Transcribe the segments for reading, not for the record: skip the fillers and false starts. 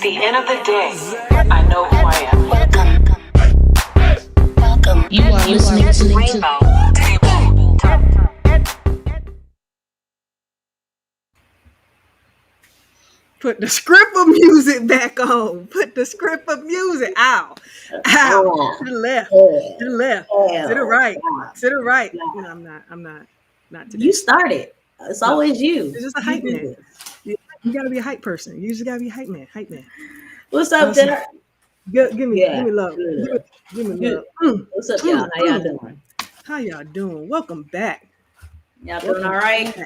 the end of the day, I know who I am. Welcome. You are listening to Rainbow TableTalk. Put the script of music back on. Put the script of music. Ow. Ow. To the left. To the left. To the right. To the right. No, I'm not. Not today. You started. It's always you. It's just a hype man. You gotta be a hype person. You just gotta be a hype man. Hype man. What's up, Jenna? Give me love. Give me love. What's up, y'all? How y'all doing? How y'all doing? Welcome back. Y'all doing all right?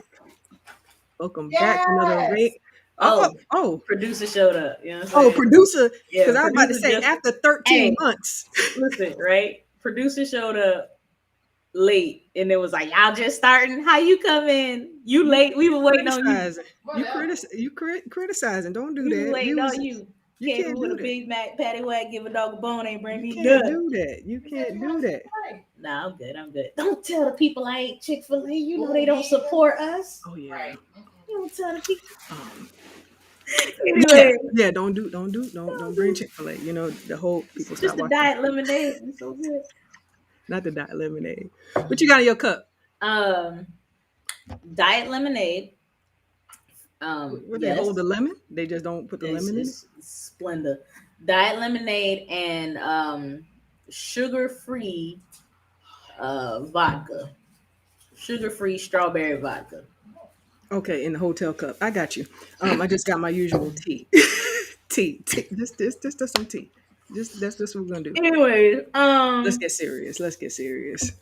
Welcome back. Another rate. Oh, producer showed up. You know what I'm saying? Producer. Because I was about to say after 13 months. Listen, right? Producer showed up late and it was like, y'all just starting. How you come in? You late. We were waiting on you. You criticizing. Don't do that. Waiting on you. You can't with do a that. Big Mac patty whack, give a dog a bone, ain't bring me You good. can't do that. You can't do that. Nah, I'm good. Don't tell the people I ate Chick-fil-A. You know they don't support us. Oh yeah. You don't tell the people. Anyway, don't bring Chick-fil-A. You know the whole people. Just the diet lemonade. It's so good. Not the diet lemonade. What you got in your cup? Diet lemonade. Would they hold the lemon? They just don't put the lemon in it? Splenda. Diet lemonade and sugar-free vodka. Sugar-free strawberry vodka. Okay, in the hotel cup. I got you. I just got my usual tea. tea. Just some tea. That's what we're gonna do. Anyways, let's get serious.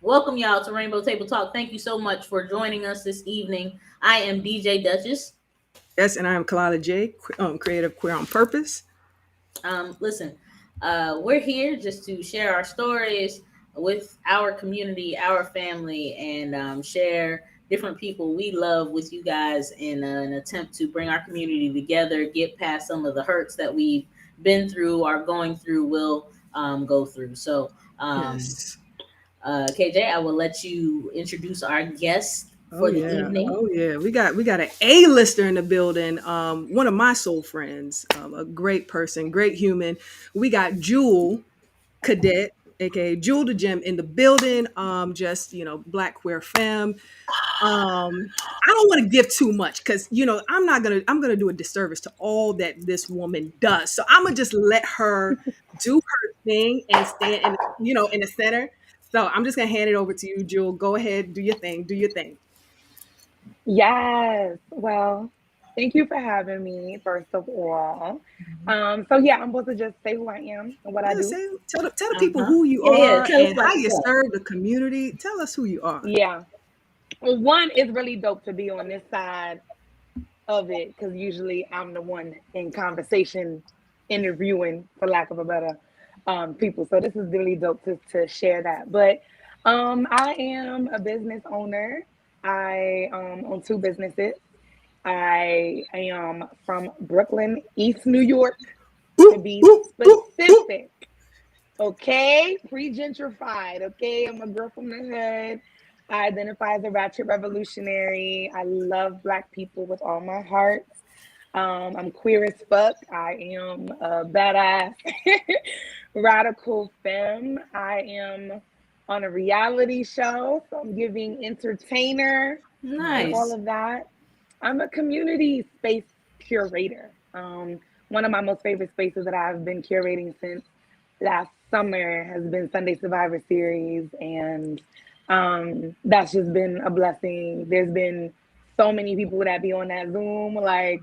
Welcome y'all to Rainbow TableTalk. Thank you so much for joining us this evening. I am DJ Duchess. Yes, and I am Kalila J, creative queer on purpose. Listen, we're here just to share our stories with our community, our family, and share different people we love with you guys in an attempt to bring our community together, get past some of the hurts that we've been through, are going through, will go through. So, yes. KJ, I will let you introduce our guest for the evening. Oh yeah, we got an A-lister in the building. One of my soul friends, a great person, great human. We got Jewel Cadet, aka Jewel the Gem, in the building. Just Black queer femme. I don't want to give too much because I'm gonna do a disservice to all that this woman does. So I'm gonna just let her do her thing and stand in the center. So I'm just gonna hand it over to you, Jewel. Go ahead, do your thing. Yes. Well, thank you for having me, first of all. So yeah, I'm supposed to just say who I am and what I do. Tell the people who you are and how you yourself. serve the community. Tell us who you are. Yeah. Well, one, it's really dope to be on this side of it because usually I'm the one in conversation, interviewing, for lack of a better people. So this is really dope to share that. But I am a business owner. I own two businesses. I am from Brooklyn, East New York, to be specific. Okay, pre-gentrified. Okay, I'm a girl from the hood. I identify as a ratchet revolutionary. I love Black people with all my heart. I'm queer as fuck. I am a badass radical femme. I am on a reality show, so I'm giving entertainer. Nice. All of that. I'm a community space curator. One of my most favorite spaces that I've been curating since last summer has been Sunday Survivor Series, and that's just been a blessing. There's been so many people that be on that Zoom. Like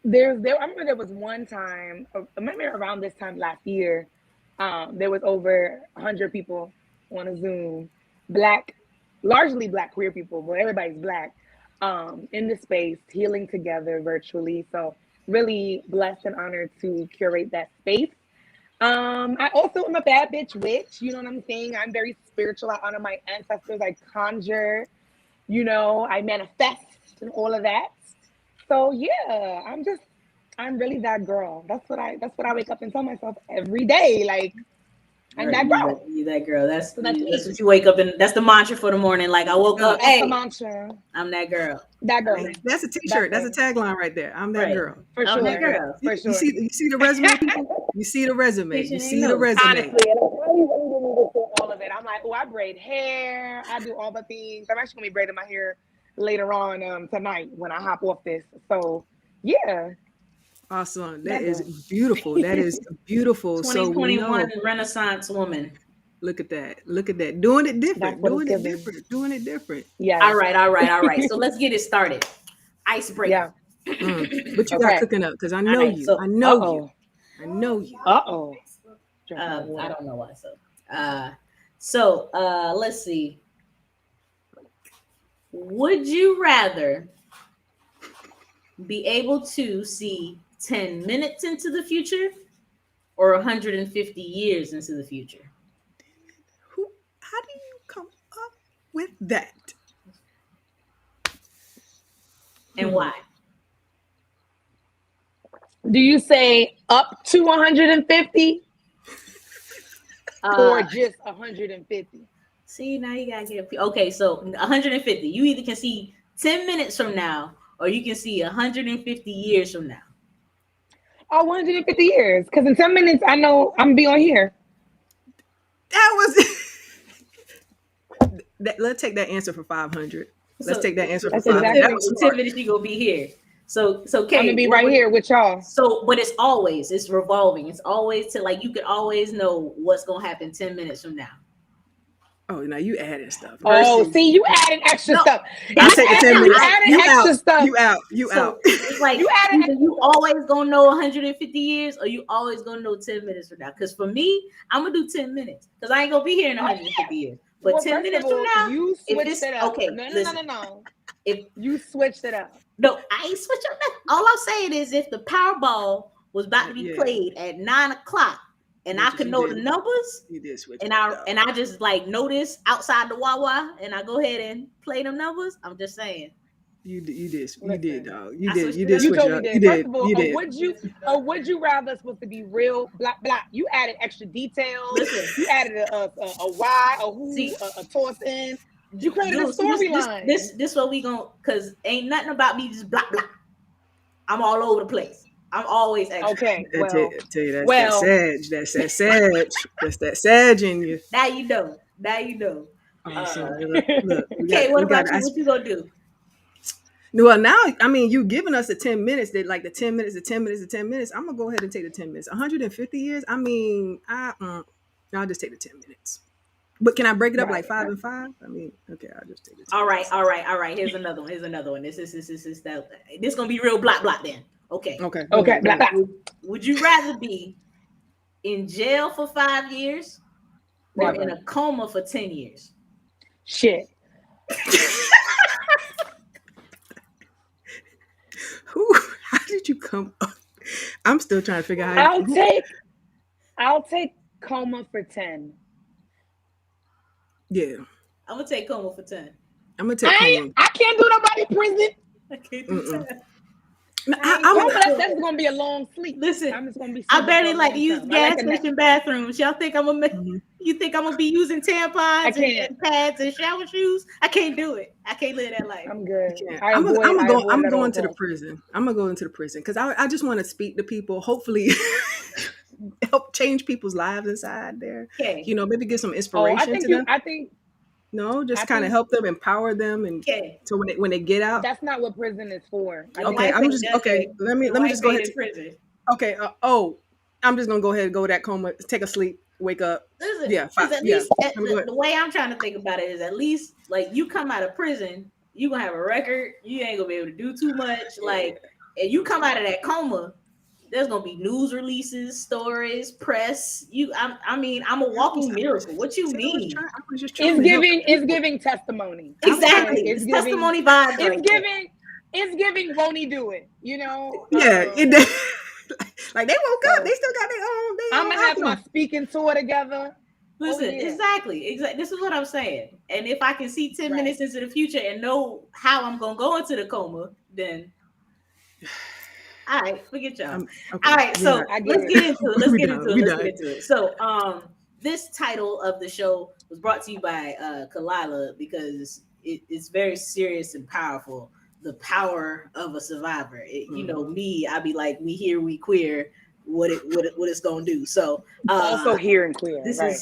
I remember there was one time, maybe around this time last year, there was over 100 people on a Zoom, largely Black queer people, but everybody's Black, in the space, healing together virtually. So really blessed and honored to curate that space. I also am a bad bitch witch. You know what I'm saying? I'm very spiritual. I honor my ancestors. I conjure, I manifest and all of that. So yeah, I'm really that girl. That's what I wake up and tell myself every day. Like, I'm that girl. You that girl. That's So that's me. what you wake up and that's the mantra for the morning. Like I woke up, That's hey, the mantra. I'm that girl. That girl. That's a T-shirt. That's a tagline right there. I'm that Right. girl. For I'm sure. that girl. For sure. You see the resume, people? You see the resume. You see the resume. Honestly, and I probably really didn't need to say all of it. I'm like, oh, I braid hair. I do all the things. I'm actually gonna be braiding my hair later on tonight when I hop off this. So yeah. Awesome. That is beautiful. That is beautiful. 2021 Renaissance woman. Look at that. Look at that. Doing it different. Doing it different. Yeah. All right. So let's get it started. Icebreaker. Yeah. What you got cooking up? Because I know you. So, I know you. Uh-oh. I don't know why. So let's see. Would you rather be able to see 10 minutes into the future or 150 years into the future? How do you come up with that? And why? Do you say up to 150 or just 150? See, now you gotta get okay. So 150. You either can see 10 minutes from now, or you can see 150 years from now. Oh, 150 years. Because in 10 minutes, I know I'm gonna be on here. That was. Let's take that answer for 500. Let's take that answer for 500. Exactly. 10 minutes, you gonna be here. So Kate, I'm gonna be right here with y'all. So, but it's revolving. It's always to like you could always know what's gonna happen 10 minutes from now. Oh, now you adding stuff. Oh, see, you adding extra stuff. I take the 10 minutes. You extra stuff. You So out. it's like you always gonna know 150 years, or you always gonna know 10 minutes from now. Because for me, I'm gonna do 10 minutes because I ain't gonna be here in 150 years. But well, 10 minutes from now, you switched it up. Okay, no. If you switched it up. No, I ain't switching up. All I'm saying is if the Powerball was about to be played at 9:00 and I could know the numbers, you did switch and I just like notice outside the Wawa and I go ahead and play them numbers. I'm just saying. You did, dog. You told did. First of all, would you rather supposed to be real black? You added extra details. Listen, you added a why, a who, a toss in. You created a storyline. This what we gonna, cause ain't nothing about me just blah blah. I'm all over the place. I'm always extra. Okay. Well, tell you that's that Sag. That's that Sag. That's that Sag in you. Now you know. Look, okay, what about you? What you gonna do? Well, now, I mean, you giving us the 10 minutes, that like the 10 minutes, the 10 minutes, the 10 minutes. I'm going to go ahead and take the 10 minutes. 150 years, I mean, I'll just take the 10 minutes. But can I break it up like 5 and 5? I mean, okay, I'll just take it. All right. Here's another one. This is that. This gonna be real block then. Okay. Black. Would you rather be in jail for 5 years or in a coma for 10 years? Shit. How did you come up? I'm still trying to figure out. I'll take coma for 10. Yeah. I'm gonna take coma for 10. I'm gonna take coma. I can't do nobody prison. I can't do 10. That's gonna be a long sleep. Listen, I'm just gonna be. I barely like to use gas station bathrooms. Y'all think I'm gonna You think I'm gonna be using tampons and pads and shower shoes? I can't do it. I can't live that life. I'm good. I'm going to the prison. I'm gonna go into the prison because I just want to speak to people. Hopefully, help change people's lives inside there. Okay. You know, maybe get some inspiration to them. I think. No, just kind of help them, empower them, and so when they get out. That's not what prison is for. Okay, I'm just okay. Let me just go ahead. Prison. Okay. I'm just gonna go ahead and go to that coma, take a sleep, wake up. Listen, yeah. The way I'm trying to think about it is at least like you come out of prison, you gonna have a record. You ain't gonna be able to do too much. Like, and you come out of that coma. There's gonna be news releases, stories, press. I'm a walking miracle. What you mean? It's giving testimony. Exactly. It's testimony vibes. It's giving. Won't he do it? You know? Yeah. Like they woke up. They still got their own. I'm gonna have my speaking tour together. Listen, exactly. This is what I'm saying. And if I can see 10 minutes into the future and know how I'm gonna go into the coma, then. All right, forget y'all. All right, so let's get into it. So, this title of the show was brought to you by Kalila because it's very serious and powerful. The power of a survivor. You know me, I be like, we here, we queer. What it's gonna do? So Also here and queer. this Right.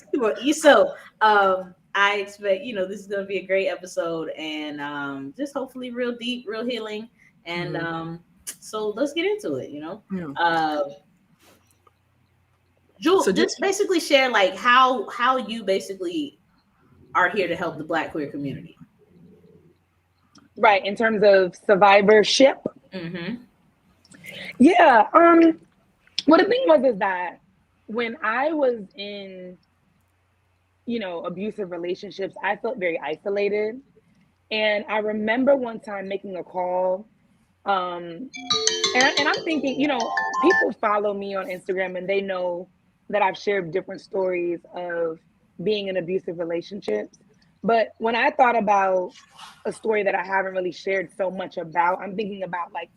is so. I expect this is gonna be a great episode and just hopefully real deep, real healing, and so let's get into it. Jewel, So just basically share like how you basically are here to help the Black queer community. Right, in terms of survivorship. Mm-hmm. Yeah. Well, the thing is that when I was in, abusive relationships, I felt very isolated. And I remember one time making a call, and I'm thinking, people follow me on Instagram and they know that I've shared different stories of being in abusive relationships. But when I thought about a story that I haven't really shared so much about, I'm thinking about like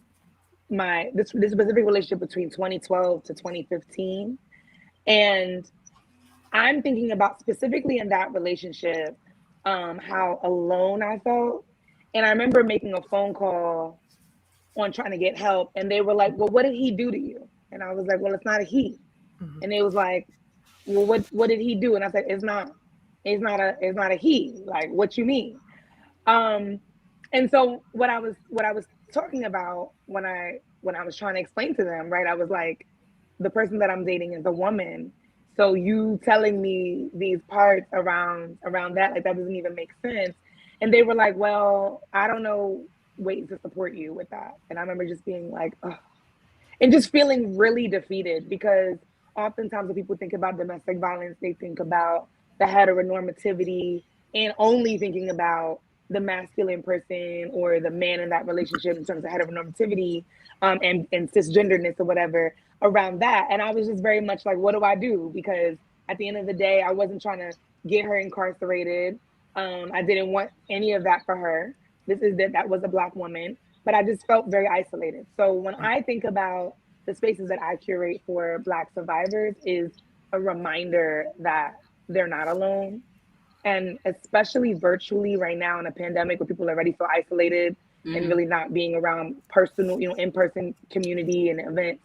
this specific relationship between 2012 to 2015. And I'm thinking about specifically in that relationship, how alone I felt. And I remember making a phone call on trying to get help. And they were like, well, what did he do to you? And I was like, well, it's not a he. Mm-hmm. And it was like, well, what did he do? And I said, it's not a he. Like, what you mean? And so what I was talking about when I was trying to explain to them, right, I was like, the person that I'm dating is a woman. So you telling me these parts around that, like, that doesn't even make sense. And they were like, well, I don't know ways to support you with that. And I remember just being like, ugh, and just feeling really defeated, because oftentimes when people think about domestic violence, they think about the heteronormativity and only thinking about the masculine person or the man in that relationship in terms of heteronormativity and cisgenderness or whatever around that. And I was just very much like, what do I do? Because at the end of the day, I wasn't trying to get her incarcerated. I didn't want any of that for her. That was a Black woman, but I just felt very isolated. So when I think about the spaces that I curate for Black survivors, is a reminder that they're not alone. And especially virtually right now in a pandemic where people already feel isolated and really not being around personal, in-person community and events,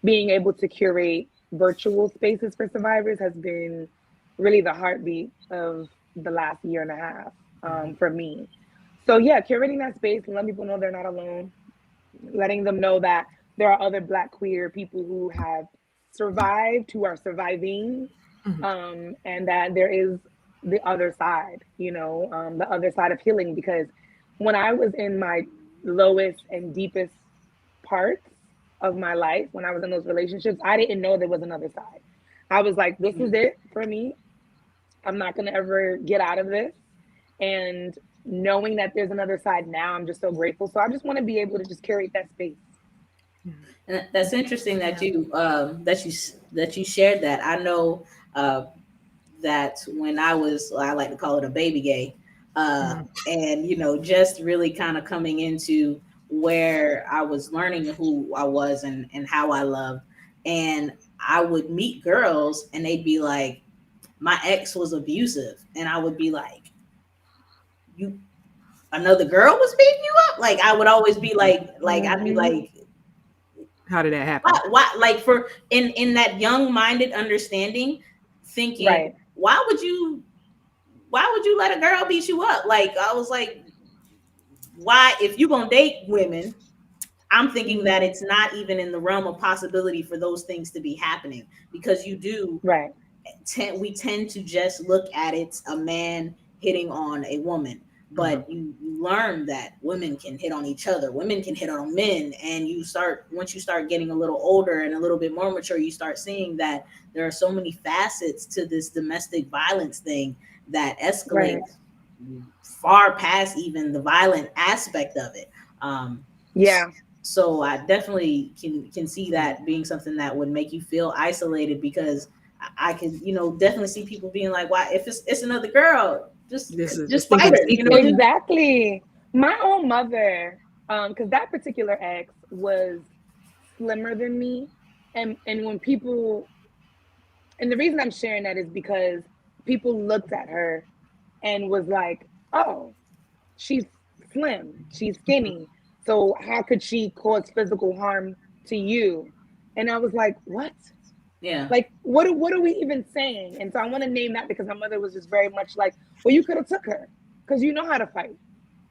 being able to curate virtual spaces for survivors has been really the heartbeat of the last year and a half for me. So yeah, curating that space and letting people know they're not alone, letting them know that there are other Black queer people who have survived, who are surviving, and that there is the other side, the other side of healing. Because when I was in my lowest and deepest parts of my life, when I was in those relationships, I didn't know there was another side. I was like, this is it for me. I'm not going to ever get out of this. And knowing that there's another side now, I'm just so grateful. So I just want to be able to just curate that space. And that's interesting that you shared that. I know that when I like to call it a baby gay, and just really kind of coming into where I was learning who I was and how I loved, and I would meet girls and they'd be like, my ex was abusive, and I would be like, another girl was beating you up? Like, I would always be like I'd be like, how did that happen? Why? Like, for in that young-minded understanding, thinking, right, why would you let a girl beat you up? Like, I was like, why, if you're gonna date women, I'm thinking that it's not even in the realm of possibility for those things to be happening, because you do, right, we tend to just look at it, a man hitting on a woman, but you learn that women can hit on each other, women can hit on men, and once you start getting a little older and a little bit more mature, you start seeing that there are so many facets to this domestic violence thing that escalates far past even the violent aspect of it. So I definitely can see that being something that would make you feel isolated, because I can, definitely see people being like, why, if it's another girl, just fight her. Exactly. My own mother, because that particular ex was slimmer than me. And when people, and the reason I'm sharing that is because people looked at her and was like, oh, she's slim, she's skinny. So how could she cause physical harm to you? And I was like, what? Yeah. Like, what are we even saying? And so I want to name that because my mother was just very much like, well, you could have took her because you know how to fight.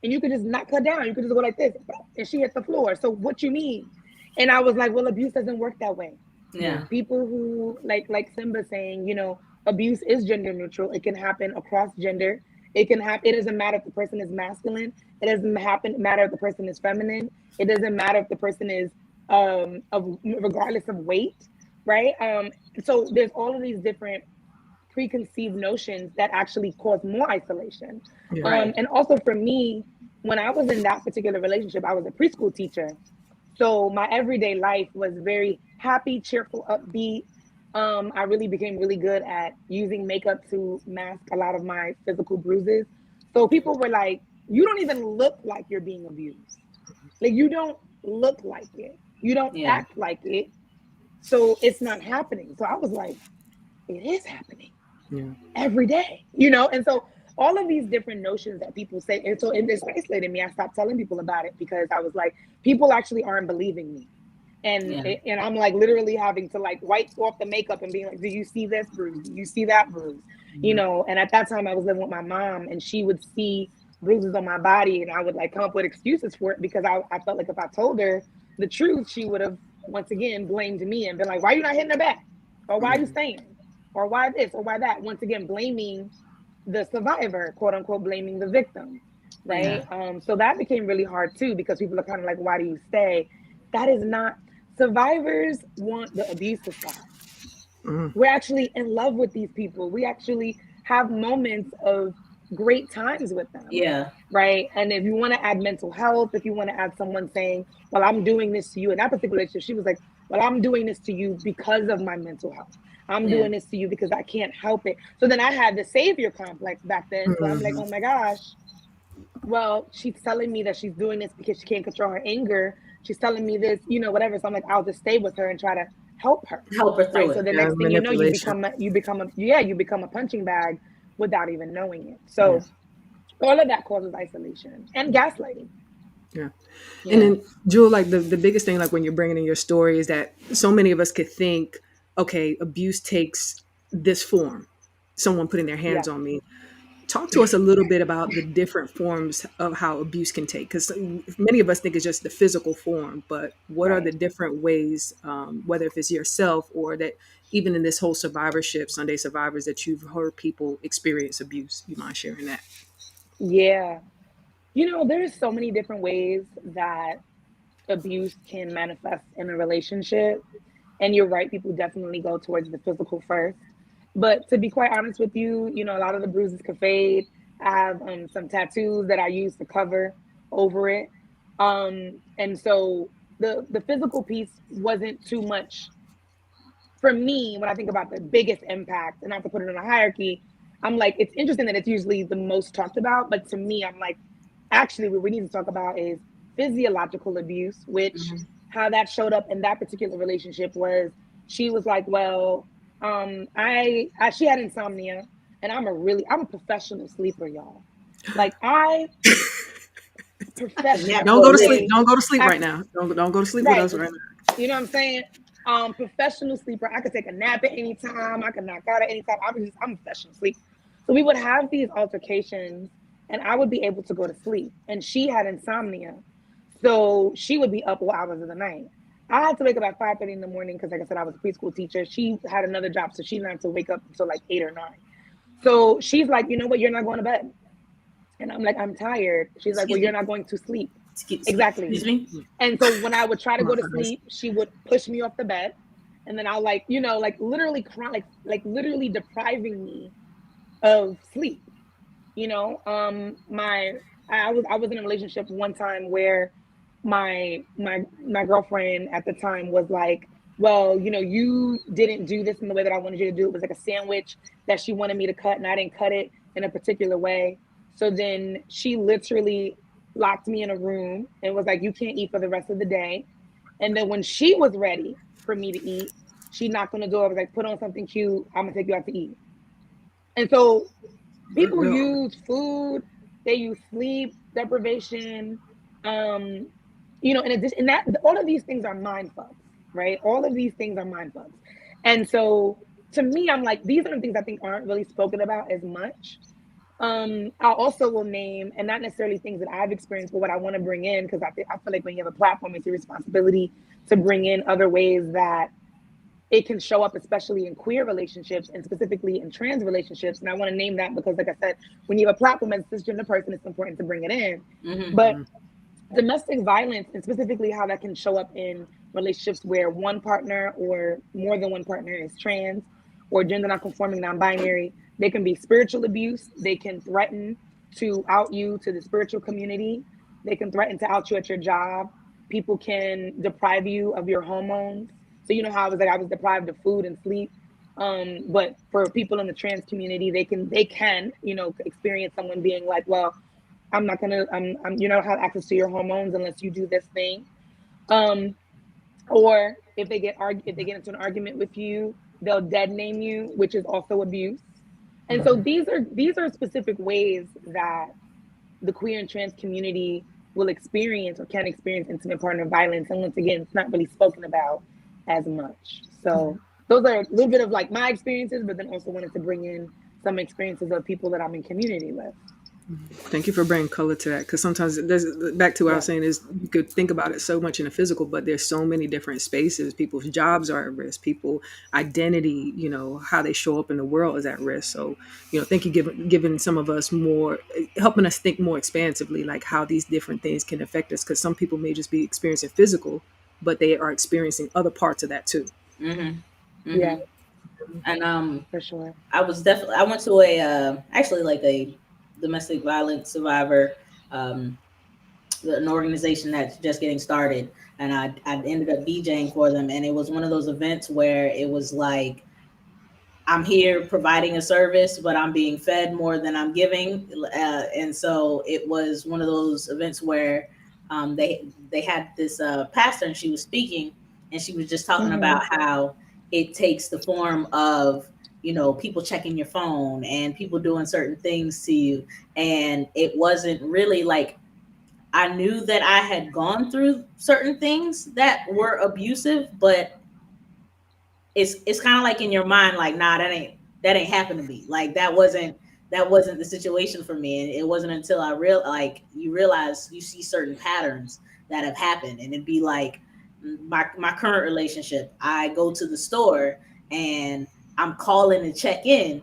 And you could just knock her down. You could just go like this. And she hit the floor. So what you mean? And I was like, well, abuse doesn't work that way. Yeah. People who, like Simba saying, you know, abuse is gender neutral. It can happen across gender. It can happen. It doesn't matter if the person is masculine. It doesn't matter if the person is feminine. It doesn't matter if the person is regardless of weight, right? So there's all of these different preconceived notions that actually cause more isolation. Right. And also for me, when I was in that particular relationship, I was a preschool teacher. So my everyday life was very happy, cheerful, upbeat. I really became really good at using makeup to mask a lot of my physical bruises. So people were like, you don't even look like you're being abused. Like, you don't look like it. You don't act like it. So it's not happening. So I was like, it is happening every day, you know? And so all of these different notions that people say, and so this isolated me. I stopped telling people about it because I was like, people actually aren't believing me. And I'm like literally having to like wipe off the makeup and being like, do you see this bruise? Do you see that bruise? You know, and at that time I was living with my mom and she would see bruises on my body and I would like come up with excuses for it because I felt like if I told her the truth, she would have once again blamed me and been like, why are you not hitting her back? Or why are you staying? Or why this? Or why that? Once again, blaming the survivor, quote unquote, blaming the victim, right? So that became really hard too because people are kind of like, why do you stay? That is not, survivors want the abuse to stop. We're actually in love with these people. We actually have moments of great times with them. Yeah. Right. And if you want to add mental health, if you want to add someone saying, well, I'm doing this to you in that particular relationship, she was like, well, I'm doing this to you because of my mental health. I'm doing this to you because I can't help it. So then I had the savior complex back then. So I'm like, oh my gosh, well, she's telling me that she's doing this because she can't control her anger. She's telling me this, you know, whatever. So I'm like, I'll just stay with her and try to help her. Help her through right? So the next thing you know, you become a punching bag without even knowing it. So all of that causes isolation and gaslighting. Yeah. And then, Jewel, like the biggest thing, like when you're bringing in your story is that so many of us could think, okay, abuse takes this form, someone putting their hands on me. Talk to us a little bit about the different forms of how abuse can take, because many of us think it's just the physical form, but what are the different ways, whether if it's yourself or that even in this whole survivorship, Sunday Survivors, that you've heard people experience abuse? You mind sharing that? Yeah. You know, there's so many different ways that abuse can manifest in a relationship. And you're right, people definitely go towards the physical first. But to be quite honest with you, you know, a lot of the bruises can fade. I have some tattoos that I use to cover over it. And so the physical piece wasn't too much for me when I think about the biggest impact, and not to put it in a hierarchy. I'm like, it's interesting that it's usually the most talked about, but to me, I'm like, actually, what we need to talk about is physiological abuse, which how that showed up in that particular relationship was she was like, well, she had insomnia, and I'm a professional sleeper, y'all. Like professional. Don't go to sleep. Don't go to sleep right now. Don't go to sleep with us right now. You know what I'm saying? Professional sleeper. I could take a nap at any time. I could knock out at any time. I'm a professional sleeper. So we would have these altercations and I would be able to go to sleep. And she had insomnia. So she would be up all hours of the night. I had to wake up at 5:30 in the morning because, like I said, I was a preschool teacher. She had another job, so she didn't have to wake up until like 8 or 9. So she's like, you know what? You're not going to bed. And I'm like, I'm tired. She's like, well, you're not going to sleep. Exactly. Excuse me? And so when I would try to go to sleep, she would push me off the bed. And then I'll like, you know, like literally cry, like literally depriving me of sleep. You know, I was in a relationship one time where my girlfriend at the time was like, well, you know, you didn't do this in the way that I wanted you to do. It was like a sandwich that she wanted me to cut and I didn't cut it in a particular way. So then she literally locked me in a room and was like, you can't eat for the rest of the day. And then when she was ready for me to eat, she knocked on the door, was like, put on something cute. I'm gonna take you out to eat. And so people Real. use food, they use sleep deprivation, you know, in addition, and that all of these things are mind fucks, right? All of these things are mind fucks. And so to me, I'm like, these are the things I think aren't really spoken about as much. I also will name, and not necessarily things that I've experienced, but what I want to bring in, because I feel like when you have a platform, it's your responsibility to bring in other ways that it can show up, especially in queer relationships and specifically in trans relationships. And I want to name that because, like I said, when you have a platform as a cisgender person, it's important to bring it in. Mm-hmm. But domestic violence, and specifically how that can show up in relationships where one partner or more than one partner is trans or gender non-conforming, non-binary, they can be spiritual abuse. They can threaten to out you to the spiritual community. They can threaten to out you at your job. People can deprive you of your hormones. So you know how I was like, I was deprived of food and sleep. But for people in the trans community, they can, you know, experience someone being like, well, I'm not gonna, you don't have access to your hormones unless you do this thing. Or if they get into an argument with you, they'll dead name you, which is also abuse. And so these are specific ways that the queer and trans community will experience or can experience intimate partner violence. And once again, it's not really spoken about as much. So those are a little bit of like my experiences, but then also wanted to bring in some experiences of people that I'm in community with. Thank you for bringing color to that, because sometimes there's back to what I was saying is you could think about it so much in the physical, but there's so many different spaces. People's jobs are at risk. People identity, you know, how they show up in the world is at risk. So, you know, thank you giving some of us more, helping us think more expansively, like how these different things can affect us. Because some people may just be experiencing physical, but they are experiencing other parts of that too. Mm-hmm. Yeah, And for sure. I went to a actually like a domestic violence survivor, an organization that's just getting started, and I ended up DJing for them, and it was one of those events where it was like, I'm here providing a service, but I'm being fed more than I'm giving, and so it was one of those events where they had this pastor, and she was speaking, and she was just talking about how it takes the form of, you know, people checking your phone and people doing certain things to you, and it wasn't really like, I knew that I had gone through certain things that were abusive, but it's kind of like in your mind, like, nah, that ain't happened to me. Like that wasn't the situation for me. And it wasn't until I you realize you see certain patterns that have happened, and it'd be like my current relationship. I go to the store and I'm calling to check in,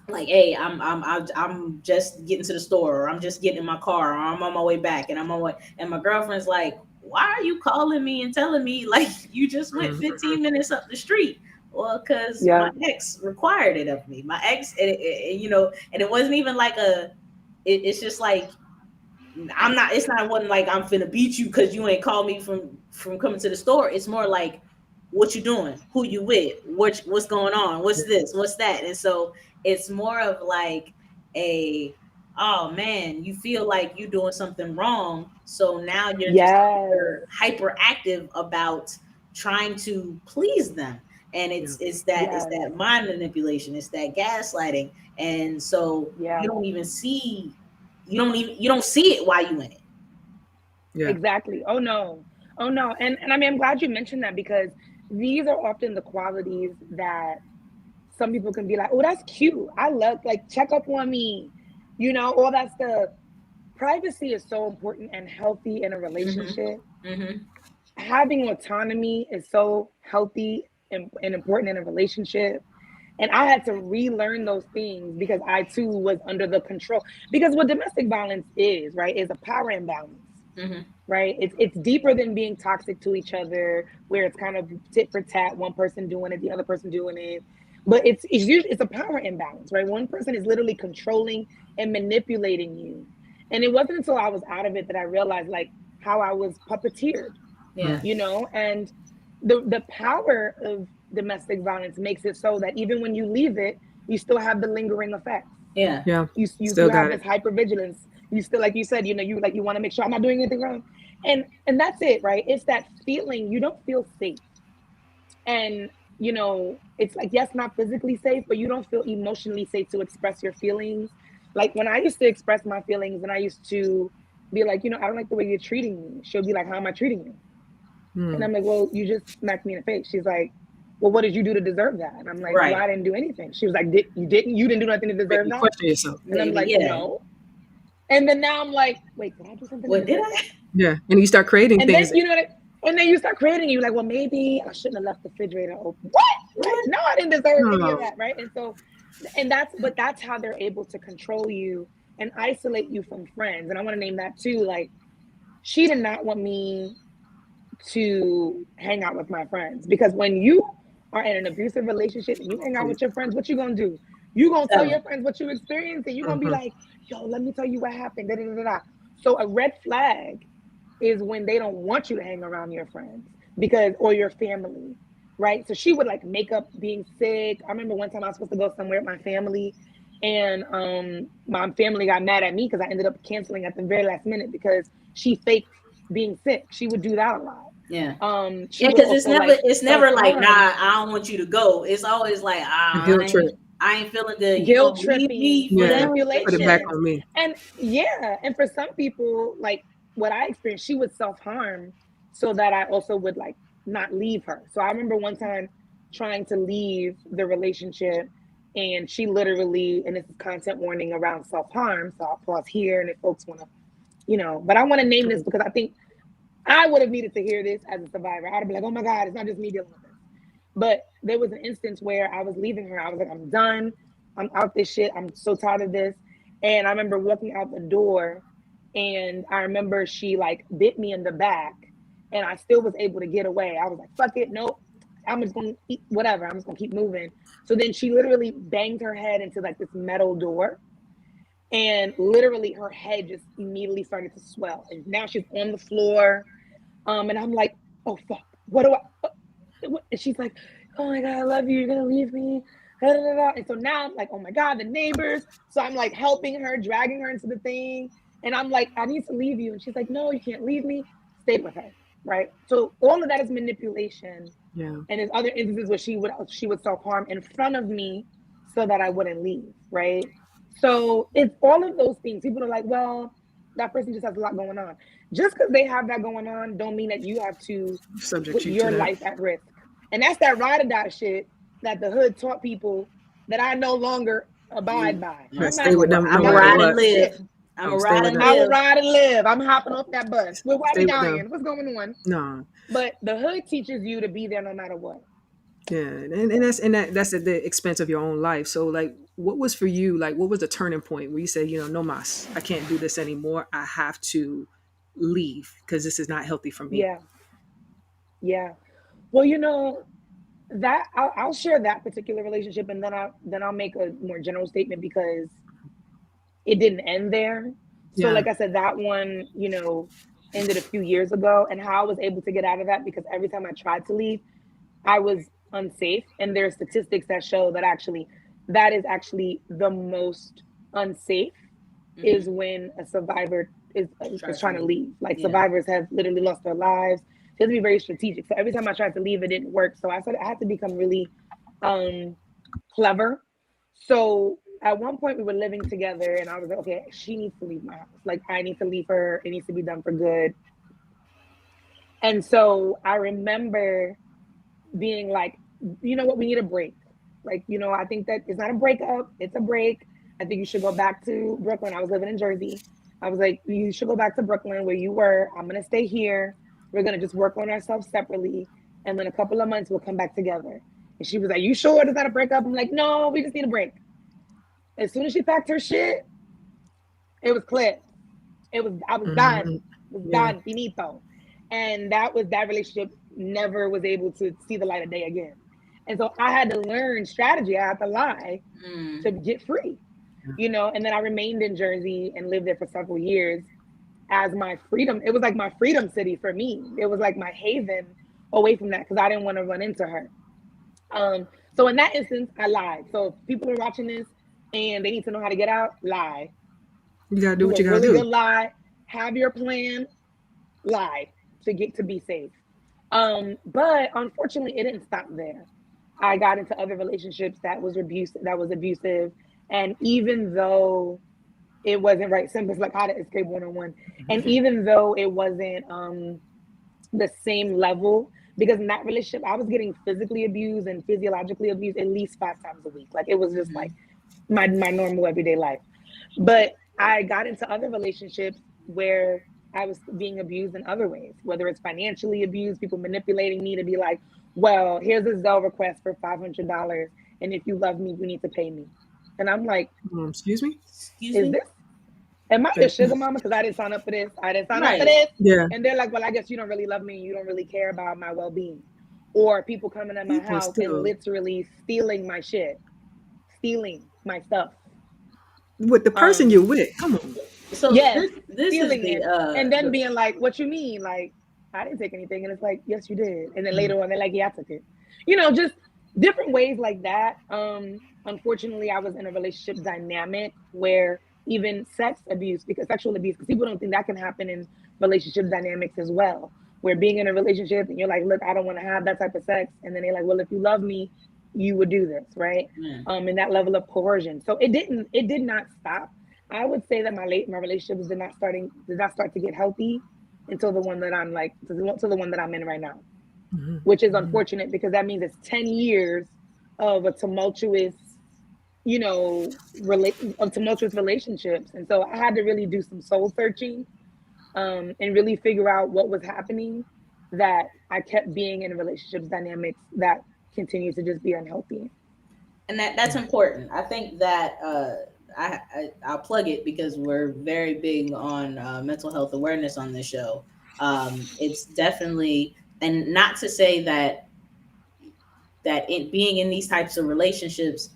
like, hey, I'm just getting to the store, or I'm just getting in my car, or I'm on my way back, and and my girlfriend's like, why are you calling me and telling me like you just went 15 minutes up the street? Well, because my ex required it of me. My ex, you know, and it wasn't even like it's just like, it wasn't like I'm finna beat you because you ain't called me from coming to the store. It's more like, what you doing, who you with, what's going on, what's this, what's that. And so it's more of like oh man, you feel like you're doing something wrong, so now you're just hyperactive about trying to please them. And it's that mind manipulation, it's that gaslighting. And so you don't even see, you don't see it while you in it. Exactly. Oh no. And I mean, I'm glad you mentioned that, because these are often the qualities that some people can be like, oh, that's cute, I love, like, check up on me, you know, all that stuff. Privacy is so important and healthy in a relationship. Having autonomy is so healthy and important in a relationship. And I had to relearn those things because I too was under the control. Because what domestic violence is, right, is a power imbalance. Right? It's deeper than being toxic to each other, where it's kind of tit for tat, one person doing it, the other person doing it. But it's usually a power imbalance, right? One person is literally controlling and manipulating you. And it wasn't until I was out of it that I realized like how I was puppeteered. You know, and the power of domestic violence makes it so that even when you leave it, you still have the lingering effects. You still have this hypervigilance. You still, like you said, you know, you want to make sure I'm not doing anything wrong. And that's it, right? It's that feeling, you don't feel safe. And you know, it's like, yes, not physically safe, but you don't feel emotionally safe to express your feelings. Like when I used to express my feelings and I used to be like, you know, I don't like the way you're treating me. She'll be like, how am I treating you? And I'm like, well, you just smacked me in the face. She's like, well, what did you do to deserve that? And I'm like, well, Right. I didn't do anything. She was like, you didn't do nothing to Make deserve you that? question yourself. And I'm Maybe, like, yeah. no. And then now I'm like, wait, did I do something to What did deserve I? that? Yeah, and you start creating And then, things. you know, and then you start creating, you're like, well, maybe I shouldn't have left the refrigerator open. What? Right? What? No, I didn't deserve any of No. that. Right. And so, but that's how they're able to control you and isolate you from friends. And I want to name that too. Like, she did not want me to hang out with my friends, because when you are in an abusive relationship and you hang out with your friends, what you gonna do? You gonna tell your friends what you experienced, and you're gonna be like, yo, let me tell you what happened. Da, da, da, da. So a red flag is when they don't want you to hang around your friends or your family, right? So she would like make up being sick. I remember one time I was supposed to go somewhere with my family, and my family got mad at me because I ended up canceling at the very last minute because she faked being sick. She would do that a lot. Yeah. She Yeah, would because also like it's never like, nah, self-harm, I don't want you to go. It's always like, The guilt trip. I ain't feeling good. You guilt gonna leave me tripping, for Yeah, that put it back relationship? manipulation. on me. And yeah, and for some people, like what I experienced, she would self-harm so that I also would like not leave her. So I remember one time trying to leave the relationship, and she literally, and this is content warning around self-harm, so I'll pause here, and if folks want to, you know, but I want to name this because I think I would have needed to hear this as a survivor. I'd be like, oh my God, it's not just me dealing with this. But there was an instance where I was leaving her. I was like, I'm done. I'm out this shit. I'm so tired of this. And I remember walking out the door, and I remember she like bit me in the back, and I still was able to get away. I was like, fuck it. Nope. I'm just going to eat whatever. I'm just going to keep moving. So then she literally banged her head into like this metal door, and literally her head just immediately started to swell. And now she's on the floor. And I'm like, oh, fuck. What do I? And she's like, oh my God, I love you. You're going to leave me. Da, da, da, da. And so now I'm like, oh my God, the neighbors. So I'm like helping her, dragging her into the thing. And I'm like, I need to leave you. And she's like, no, you can't leave me. Stayed with her. Right. So all of that is manipulation. Yeah. And there's other instances where she would self-harm in front of me so that I wouldn't leave. Right. So it's all of those things. People are like, well, that person just has a lot going on. Just because they have that going on don't mean that you have to Subject put you your to that. life at risk. And that's that ride or die shit that the hood taught people that I no longer abide by. Yeah, I'm stay not, with them no I'm a matter ride what. and live. shit. I'm a Don't stay ride with and them. I will live. ride and live. I'm hopping off that bus. Why Stay we with them. dying? What's going on? No. But the hood teaches you to be there no matter what. Yeah, and that's at the expense of your own life. So like, what was for you? Like, what was the turning point where you said, you know, no mas, I can't do this anymore. I have to leave because this is not healthy for me. Yeah. Yeah. Well, you know, that I'll share that particular relationship, and then I'll make a more general statement because it didn't end there. So Yeah, like I said, that one, you know, ended a few years ago, and how I was able to get out of that, because every time I tried to leave, I was unsafe. And there are statistics that show that that is actually the most unsafe is when a survivor is trying to leave. Like Yeah. survivors have literally lost their lives. So you have to be very strategic. So every time I tried to leave, it didn't work. So I said I had to become really clever. So at one point we were living together, and I was like, okay, she needs to leave my house. Like I need to leave her. It needs to be done for good. And so I remember being like, you know what, we need a break. Like, you know, I think that it's not a breakup, it's a break. I think you should go back to Brooklyn. I was living in Jersey. I was like, you should go back to Brooklyn where you were. I'm going to stay here. We're going to just work on ourselves separately. And then a couple of months, we'll come back together. And she was like, you sure it's not a breakup? I'm like, no, we just need a break. As soon as she packed her shit, it was clear. I was done. It was done, finito. And that relationship never was able to see the light of day again. And so I had to learn strategy. I had to lie to get free, you know. And then I remained in Jersey and lived there for several years as my freedom. It was like my freedom city for me. It was like my haven away from that, because I didn't want to run into her. So in that instance, I lied. So if people are watching this and they need to know how to get out, lie. you gotta do what a you gotta really do. good lie. Have your plan. Lie to be safe. But unfortunately, it didn't stop there. I got into other relationships that was abusive. And even though it wasn't right, simple like how to escape 101. And even though it wasn't the same level, because in that relationship I was getting physically abused and physiologically abused at least 5 times a week. Like it was just like my normal everyday life. But I got into other relationships where I was being abused in other ways, whether it's financially abused, people manipulating me to be like, well, here's a Zelle request for $500, and if you love me, you need to pay me. And I'm like, Excuse me? Excuse is me? this, am I the sugar mama? Because I didn't sign up for this. I didn't sign up for Right. this. Yeah. And they're like, well, I guess you don't really love me. You don't really care about my well-being. Or people coming at my People house still- and literally stealing my shit, stealing my stuff. With the person you're with. Come on. So Yes, this is stealing the it. And then the- being like, what you mean? Like, I didn't take anything. And it's like, yes, you did. And then later on, they're like, yeah, I took it. You know, just different ways like that. Unfortunately, I was in a relationship dynamic where even sexual abuse, because people don't think that can happen in relationship dynamics as well. Where being in a relationship and you're like, look, I don't want to have that type of sex. And then they're like, well, if you love me, you would do this, right? Yeah. And that level of coercion. So it did not stop. I would say that my relationships did not start to get healthy until the one that I'm like, to the one that I'm in right now, which is unfortunate because that means it's 10 years of a tumultuous, you know, tumultuous relationships. And so I had to really do some soul searching, and really figure out what was happening, that I kept being in relationships dynamics that continue to just be unhealthy. And that's important. I think that I'll plug it because we're very big on mental health awareness on this show. It's definitely, and not to say that being in these types of relationships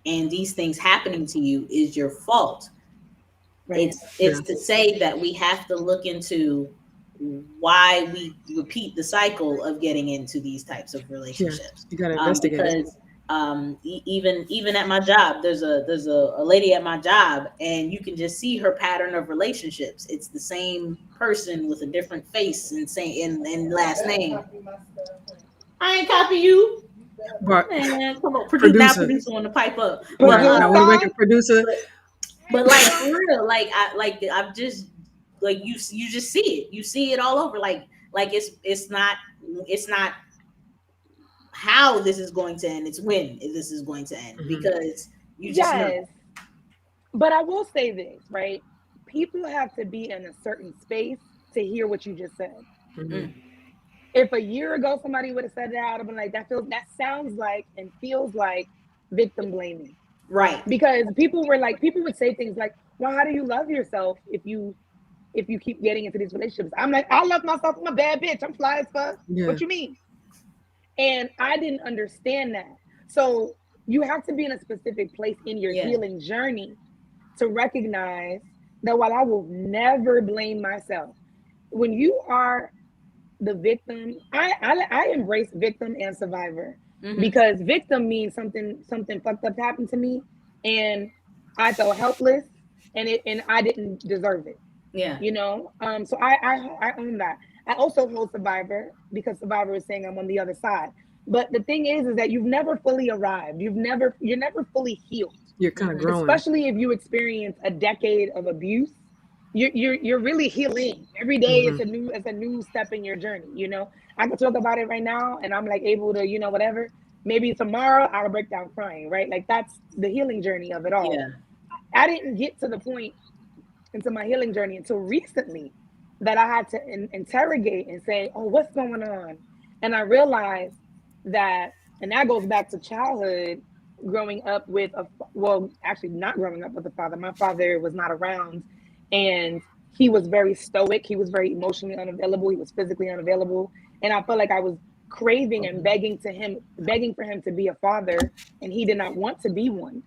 and these things happening to you is your fault. Right. It's to say that we have to look into why we repeat the cycle of getting into these types of relationships. You gotta investigate it. Because even at my job, there's a lady at my job, and you can just see her pattern of relationships. It's the same person with a different face and last name. I ain't copy you. But Man, come on, Producer. producer on the pipe up. I want to make a producer. But like for real, I've just like you just see it. You see it all over. Like it's not how this is going to end. It's when this is going to end, because you just know. But I will say this, right? People have to be in a certain space to hear what you just said. If a year ago somebody would have said that, I would have been like, that sounds like and feels like victim blaming. Right. Because people would say things like, well, how do you love yourself if you keep getting into these relationships? I'm like, I love myself. I'm a bad bitch. I'm fly as fuck. Yeah. What you mean? And I didn't understand that. So you have to be in a specific place in your healing journey to recognize that while I will never blame myself, when you are the victim, I embrace victim and survivor, because victim means something fucked up happened to me and I felt helpless and I didn't deserve it. Yeah. You know? So I own that. I also hold survivor because survivor is saying I'm on the other side. But the thing is that you've never fully arrived. You're never fully healed. You're kind of growing. Especially if you experience a decade of abuse. You're really healing. Every day it's a new step in your journey, you know. I can talk about it right now and I'm like able to, you know, whatever. Maybe tomorrow I'll break down crying, right? Like that's the healing journey of it all. Yeah. I didn't get to the point into my healing journey until recently that I had to interrogate and say, oh, what's going on? And I realized that, and that goes back to childhood, growing up with actually not growing up with a father. My father was not around and he was very stoic. He was very emotionally unavailable. He was physically unavailable. And I felt like I was craving and begging for him to be a father, and he did not want to be one.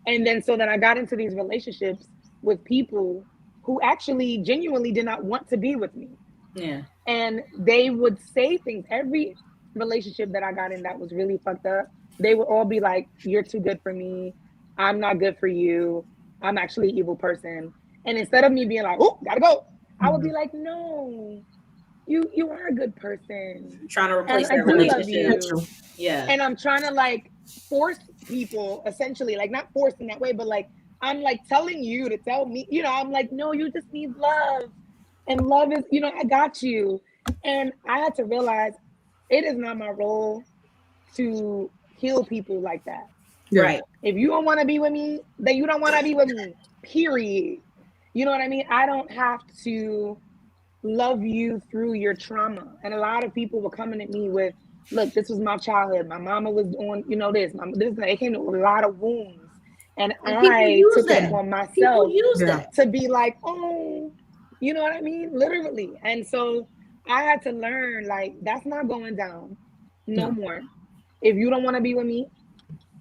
And then so then I got into these relationships with people who actually genuinely did not want to be with me. Yeah. And they would say things. Every relationship that I got in that was really fucked up, they would all be like, you're too good for me. I'm not good for you. I'm actually an evil person. And instead of me being like, oh, gotta go, I would be like, no, you are a good person, Trying to and replace I that do love relationship. you, Yeah. and I'm trying to like force people, essentially, like not force in that way, but like I'm like telling you to tell me, I'm like, no, you just need love, and love is, I got you. And I had to realize it is not my role to heal people like that. Yeah. Right. If you don't want to be with me, then you don't want to be with me, period. You know what I mean? I don't have to love you through your trauma. And a lot of people were coming at me with, look, this was my childhood. My mama was on, this. It came with a lot of wounds. And And people I use took it that. upon People myself use Yeah. that. to be like, oh, you know what I mean? Literally. And so I had to learn, like, that's not going down no No. more. If you don't want to be with me,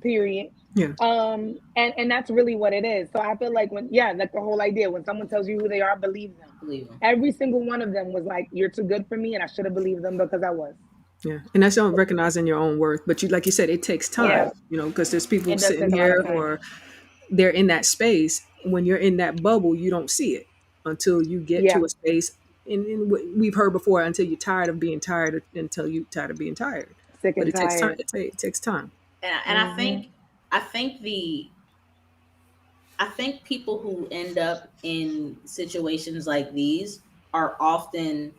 period. Yeah. And that's really what it is. So I feel like like the whole idea, when someone tells you who they are, believe them. Believe them. Every single one of them was like, you're too good for me, and I should have believed them because I was. Yeah. And that's not recognizing your own worth. But like you said, it takes time, Yeah, because there's people it does sitting take a lot here of time. or they're in that space. When you're in that bubble, you don't see it until you get Yeah, to a space. And we've heard before, until you're tired of being tired, until you're tired of being tired. sick But and it takes time. tired. It takes time. And Hmm. I think people who end up in situations like these are often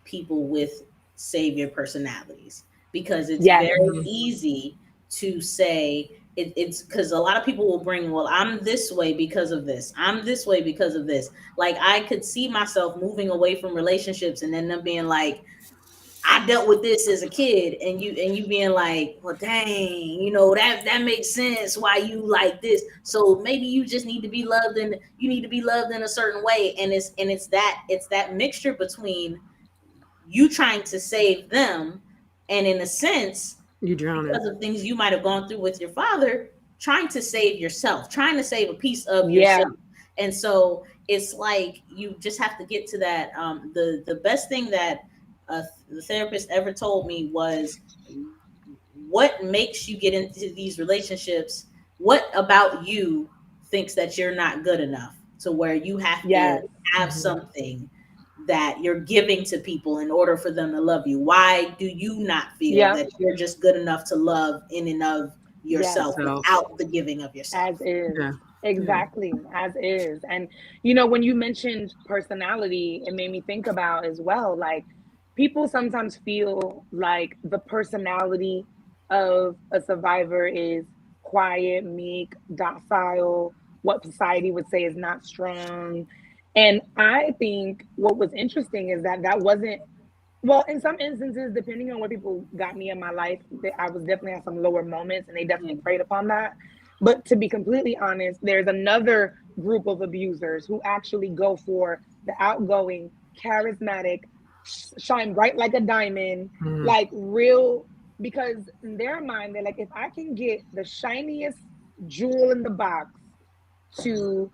people with savior personalities, because it's Yes. very Mhm. easy to say it's because a lot of people will bring, well, I'm this way because of this. I'm this way because of this. Like, I could see myself moving away from relationships and then them being like, I dealt with this as a kid, and you being like, well, dang, that makes sense why you like this. So maybe you just need to be loved, and you need to be loved in a certain way. And it's that mixture between you trying to save them, and in a sense, You drowning. because of things you might have gone through with your father, trying to save yourself, trying to save a piece of Yeah. yourself. And so it's like you just have to get to that. The best thing that the therapist ever told me was, what makes you get into these relationships? What about you thinks that you're not good enough to where you have to Yes. have something that you're giving to people in order for them to love you? Why do you not feel Yeah. that you're just good enough to love in and of Yes. yourself So without the giving of As yourself? is. yeah. Yeah. Exactly. As is. And, when you mentioned personality, it made me think about as well, like, people sometimes feel like the personality of a survivor is quiet, meek, docile, what society would say is not strong. And I think what was interesting is that wasn't, well, in some instances, depending on where people got me in my life, I was definitely at some lower moments, and they Yeah. definitely preyed upon that. But to be completely honest, there's another group of abusers who actually go for the outgoing, charismatic, shine bright like a diamond, Mhm. like real, because in their mind, they're like, if I can get the shiniest jewel in the box to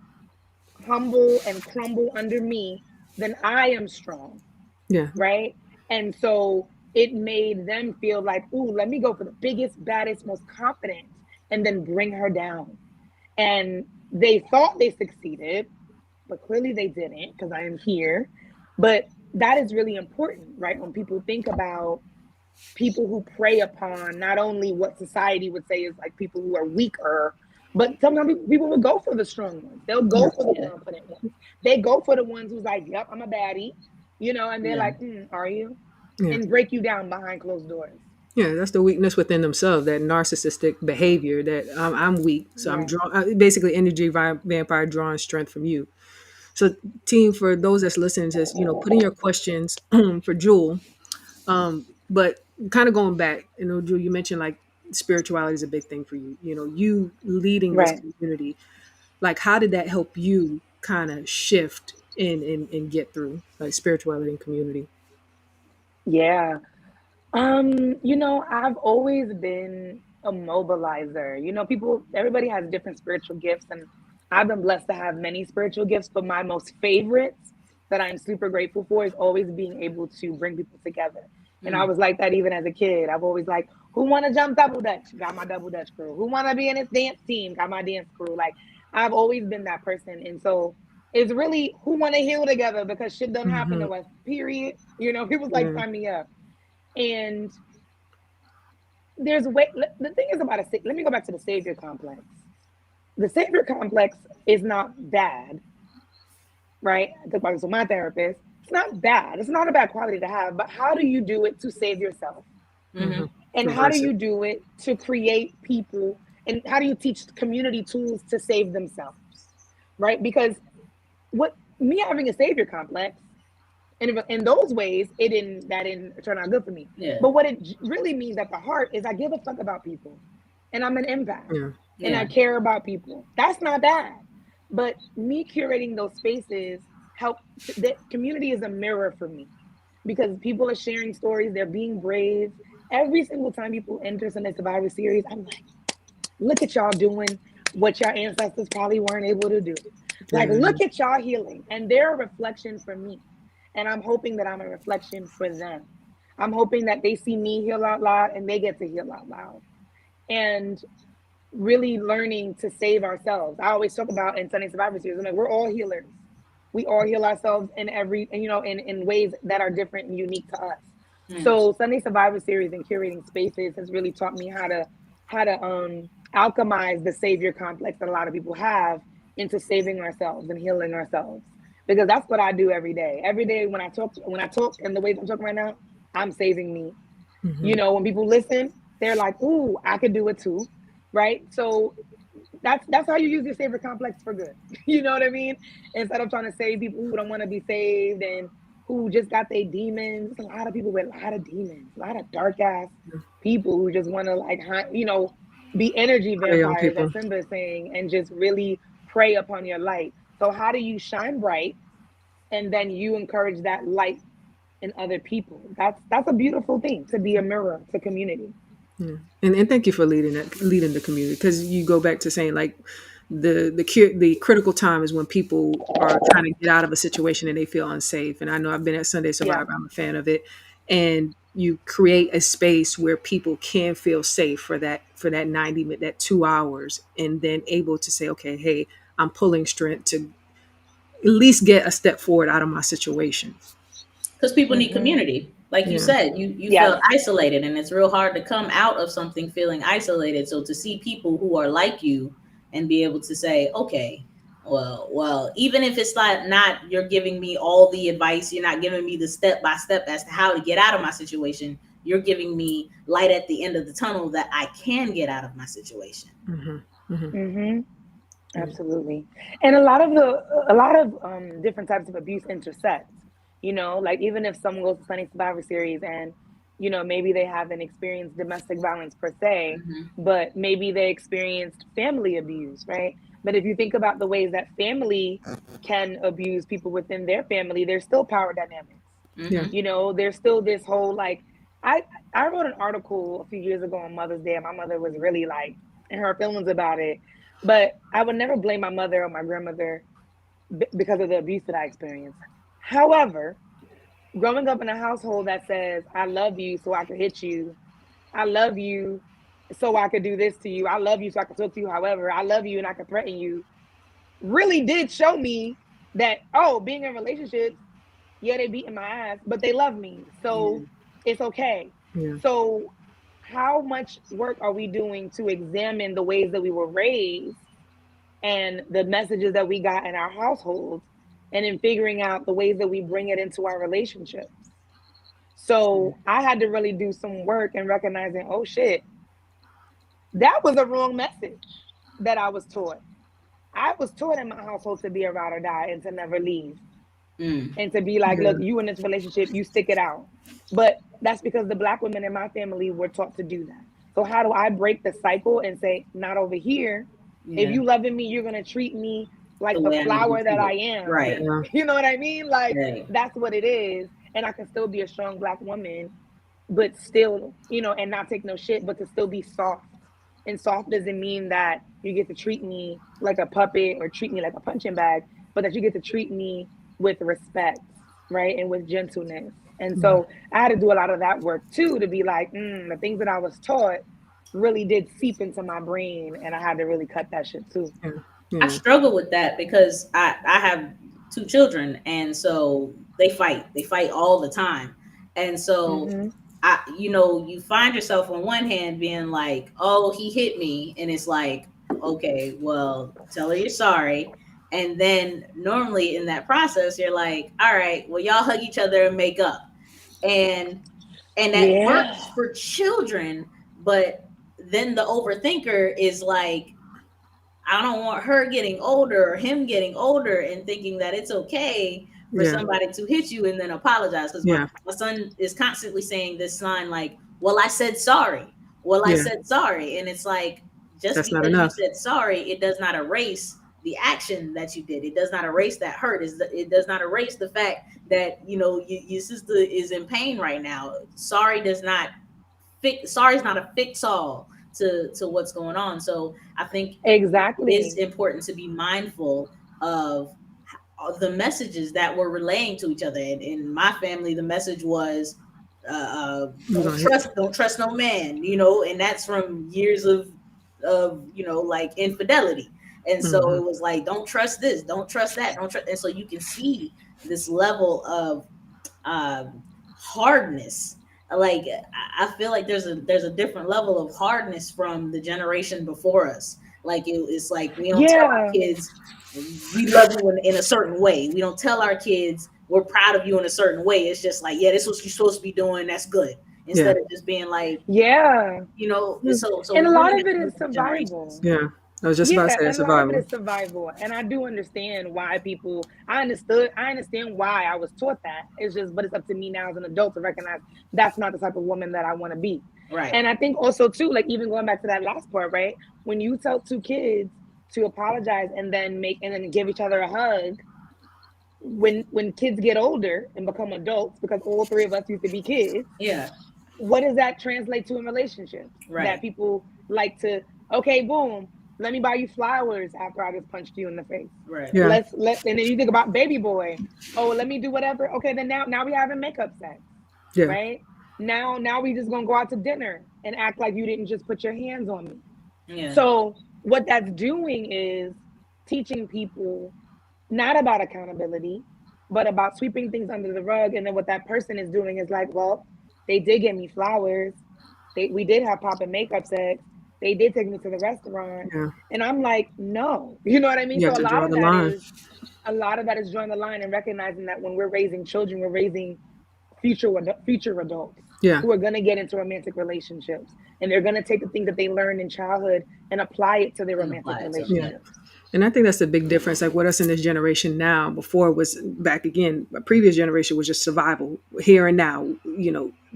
humble and crumble under me, then I am strong, Yeah. right? And so it made them feel like, ooh, let me go for the biggest, baddest, most confident, and then bring her down. And they thought they succeeded, but clearly they didn't, because I am here. But that is really important, right? When people think about people who prey upon not only what society would say is like people who are weaker, but sometimes people will go for the strong ones. They'll go for the Yeah. confident ones. They go for the ones who's like, yep, I'm a baddie, and they're Yeah. like, are you? Yeah. And break you down behind closed doors. Yeah, that's the weakness within themselves, that narcissistic behavior that I'm weak. So I'm Right. drawing, basically energy vampire drawing strength from you. So team, for those that's listening, just, put in your questions for Jewel. But kind of going back, Jewel, you mentioned like spirituality is a big thing for you. You leading this Right. community, like how did that help you kind of shift and get through like spirituality and community? Yeah. I've always been a mobilizer. Everybody has different spiritual gifts, and I've been blessed to have many spiritual gifts, but my most favorites that I'm super grateful for is always being able to bring people together. And I Mm. was like that even as a kid. I've always like, who want to jump double dutch? Got my double dutch crew. Who want to be in this dance team? Got my dance crew. Like, I've always been that person. And so is really who want to heal together because shit doesn't happen to Mm-hmm. us, period. You know, people's like, Yeah. sign me up. And there's way, the thing is about it, let me go back to the savior complex. The savior complex is not bad, right? I talk about this with my therapist. It's not bad. It's not a bad quality to have, but how do you do it to save yourself? Mm-hmm. And how do Reverse it. you do it to create people? And how do you teach community tools to save themselves? Right? Because what me having a savior complex, and in those ways, that didn't turn out good for me. Yeah. But what it really means at the heart is I give a fuck about people, and I'm an empath, Yeah. and I Yeah. care about people. That's not bad. But me curating those spaces help. The community is a mirror for me because people are sharing stories. They're being brave. Every single time people enter Sunday Survivor Series, I'm like, look at y'all doing what your ancestors probably weren't able to do. Like, Yeah. look at y'all healing. And they're a reflection for me. And I'm hoping that I'm a reflection for them. I'm hoping that they see me heal out loud and they get to heal out loud. And really learning to save ourselves. I always talk about in Sunday Survivor Series, I'm like, we're all healers. We all heal ourselves in in ways that are different and unique to us. Mm. So Sunday Survivor Series and curating spaces has really taught me how to alchemize the savior complex that a lot of people have into saving ourselves and healing ourselves. Because that's what I do every day. Every day when I talk and the way I'm talking right now, I'm saving me. Mm-hmm. When people listen, they're like, "Ooh, I could do it too." Right? So that's how you use your savior complex for good. You know what I mean? Instead of trying to save people who don't want to be saved and who just got their demons. There's a lot of people with a lot of demons, a lot of dark ass people who just want to be energy Prey on vampires, people. as Simba is saying, and just really prey upon your light. So how do you shine bright and then you encourage that light in other people? That's a beautiful thing, to be a mirror to community. Yeah. And thank you for leading the community, because you go back to saying like the critical time is when people are trying to get out of a situation and they feel unsafe. And I know I've been at Sunday Yeah. Survivor. I'm a fan of it. And you create a space where people can feel safe for that 90 minute, that 2 hours, and then able to say, okay, hey, I'm pulling strength to at least get a step forward out of my situation. Because people need Mm-hmm. community. Like you Yeah. said, you Yes. felt isolated, and it's real hard to come out of something feeling isolated. So to see people who are like you and be able to say, okay, well, even if it's not you're giving me all the advice, you're not giving me the step by step as to how to get out of my situation. You're giving me light at the end of the tunnel that I can get out of my situation. Mm-hmm. Mm-hmm. Mm-hmm. Absolutely. And a lot of different types of abuse intersect. Like even if someone goes to Sunny Survivor Series and maybe they haven't experienced domestic violence per se, Mm-hmm. but maybe they experienced family abuse, right? But if you think about the ways that family can abuse people within their family, there's still power dynamics. Yeah. Mm-hmm. There's still this whole like I I wrote an article a few years ago on Mother's Day, and my mother was really like in her feelings about it. But I would never blame my mother or my grandmother because of the abuse that I experienced. However, growing up in a household that says, I love you so I can hit you, I love you so I could do this to you, I love you so I can talk to you, however, I love you and I can threaten you, really did show me that, oh, being in relationships, yeah, they beating my ass, but they love me. Yeah. So it's okay. Yeah. So how much work are we doing to examine the ways that we were raised and the messages that we got in our households, and in figuring out the ways that we bring it into our relationships? So I had to really do some work in recognizing, oh shit, that was a wrong message that I was taught. I was taught in my household to be a ride or die and to never leave. Mm. And to be like, Yeah. look, you in this relationship, you stick it out. But that's because the Black women in my family were taught to do that. So how do I break the cycle and say, not over here? If Yeah. you loving me, you're gonna treat me like The the way I need to be flower that I treated. am. Right. Yeah. You know what I mean? Like Right. that's what it is. And I can still be a strong Black woman, but still, and not take no shit, but to still be soft. And soft doesn't mean that you get to treat me like a puppet or treat me like a punching bag, but that you get to treat me with respect, right? And with gentleness. And Yeah. so I had to do a lot of that work too, to be like, the things that I was taught really did seep into my brain, and I had to really cut that shit too. Yeah. I Yeah. struggle with that because I have two children, and so they fight all the time. And so Mm-hmm. you find yourself on one hand being like, oh, he hit me, and it's like, okay, well, tell her you're sorry. And then normally in that process you're like, all right, well, y'all hug each other and make up. And that Yeah. works for children, but then the overthinker is like, I don't want her getting older or him getting older and thinking that it's okay for Yeah. somebody to hit you and then apologize. Because Yeah. my son is constantly saying this line like, well, I said sorry. Well, I Yeah. said sorry. And it's like, just That's not because you enough. said sorry, it does not erase the action that you did. It does not erase that hurt. It does not erase the fact that, your sister is in pain right now. Sorry is not a fix all to what's going on. So I think it's Exactly. important to be mindful of the messages that we're relaying to each other. And in my family, the message was, You're don't gonna hit. trust no man, and that's from years of like infidelity. And so Hmm. it was like, don't trust this, don't trust that, don't trust. And so you can see this level of hardness. Like, I feel like there's a different level of hardness from the generation before us. Like, it's like we don't tell our Yeah. kids we love you in a certain way. We don't tell our kids we're proud of you in a certain way. It's just like, yeah, this is what you're supposed to be doing. That's good. Yeah. Instead of just being like, Yeah. so And we a really lot of have it to is look at the generations. survival. Yeah. I was just about to Yeah, say that and a lot of it survival. is survival. And I do understand why people I understand why I was taught that. It's just but it's up to me now as an adult to recognize that's not the type of woman that I want to be. Right. And I think also too, like even going back to that last part, right? When you tell two kids to apologize and then give each other a hug, when kids get older and become adults, because all three of us used to be kids, Yeah. what does that translate to in relationships? That Right. people like to, okay, boom, let me buy you flowers after I just punched you in the face. Right. Yeah. And then you think about baby boy. Oh, let me do whatever. Okay, then now we having makeup sex, Yeah. right? Now we just gonna go out to dinner and act like you didn't just put your hands on me. Yeah. So what that's doing is teaching people not about accountability, but about sweeping things under the rug. And then what that person is doing is like, well, they did get me flowers. We did have pop and makeup sex. They did take me to the restaurant. Yeah. And I'm like, no. You know what I mean? You So have to draw the line. a lot of that is drawing the line and recognizing that when we're raising children, we're raising future adults Yeah. who are going to get into romantic relationships, and they're going to take the things that they learned in childhood and apply it to their And romantic apply it to Yeah. relationships. And I think that's the big difference. Like with us in this generation now, before it was back again, a previous generation was just survival here and now.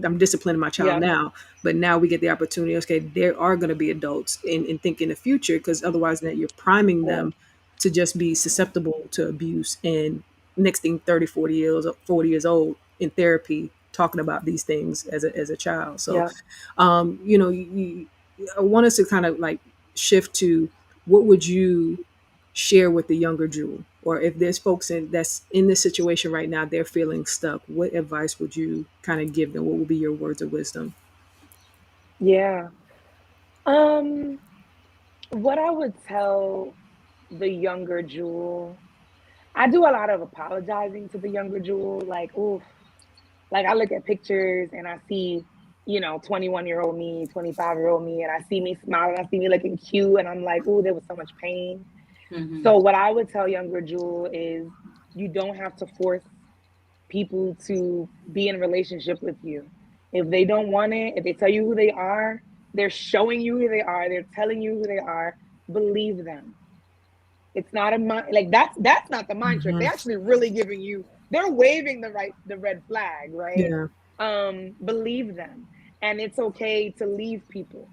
I'm disciplining my child Yeah. now, but now we get the opportunity. Okay, there are going to be adults and think in the future, because otherwise that you're priming them to just be susceptible to abuse. And next thing, 30, 40 years old in therapy, talking about these things as a child. So, Yeah. I want us to kind of like shift to what would you share with the younger Jewel, or if there's folks that's in this situation right now, they're feeling stuck, what advice would you kind of give them? What would be your words of wisdom? Yeah. Um, what I would tell the younger Jewel, I do a lot of apologizing to the younger Jewel. Like, oof, like I look at pictures and I see, 21-year-old me, 25-year-old me, and I see me smiling, I see me looking cute, and I'm like, ooh, there was so much pain. Mm-hmm. So what I would tell younger Jewel is you don't have to force people to be in a relationship with you. If they don't want it, if they tell you who they are, they're showing you who they are, they're telling you who they are, believe them. It's not a mind like that's not the mind trick. They Hmm. actually really giving you they're waving the red flag, right? Yeah. Believe them. And it's okay to leave people.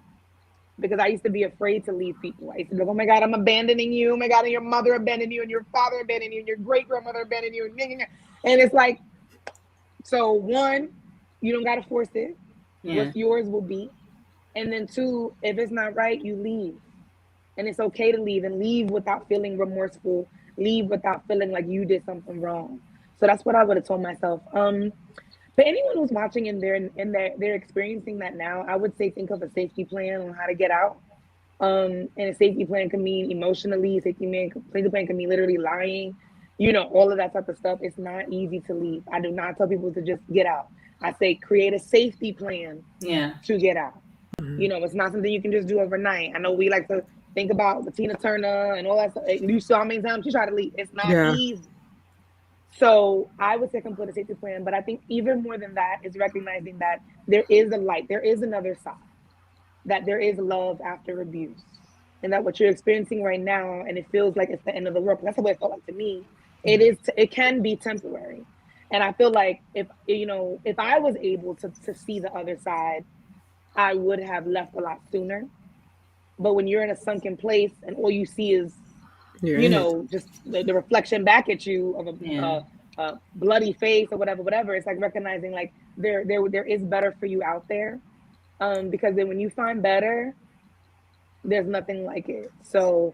Because I used to be afraid to leave people. I used to be like, oh my God, I'm abandoning you. Oh my God, and your mother abandoned you, and your father abandoned you, and your great grandmother abandoned you. And it's like, so one, you don't got to force it. Yeah. What's yours will be. And then two, if it's not right, you leave. And it's okay to leave and leave without feeling remorseful, leave without feeling like you did something wrong. So that's what I would have told myself. But anyone who's watching and they're experiencing that now, I would say think of a safety plan on how to get out. And a safety plan can mean emotionally, safety plan can mean literally lying. all of that type of stuff. It's not easy to leave. I do not tell people to just get out. I say create a safety plan Yeah. to get out. Mhm. It's not something you can just do overnight. I know we like to think about the Tina Turner and all that stuff. You saw how many times she tried to leave. It's not Yeah. easy. So I would say complete a safety plan. But I think even more than that is recognizing that there is a light, there is another side, that there is love after abuse. And that what you're experiencing right now, and it feels like it's the end of the world. That's the way it felt like to me. It can be temporary. And I feel like if I was able to see the other side, I would have left a lot sooner. But when you're in a sunken place and all you see is, You're in it. just the reflection back at you of Yeah. a bloody face or whatever, it's like recognizing like there is better for you out there. Because then when you find better, there's nothing like it. So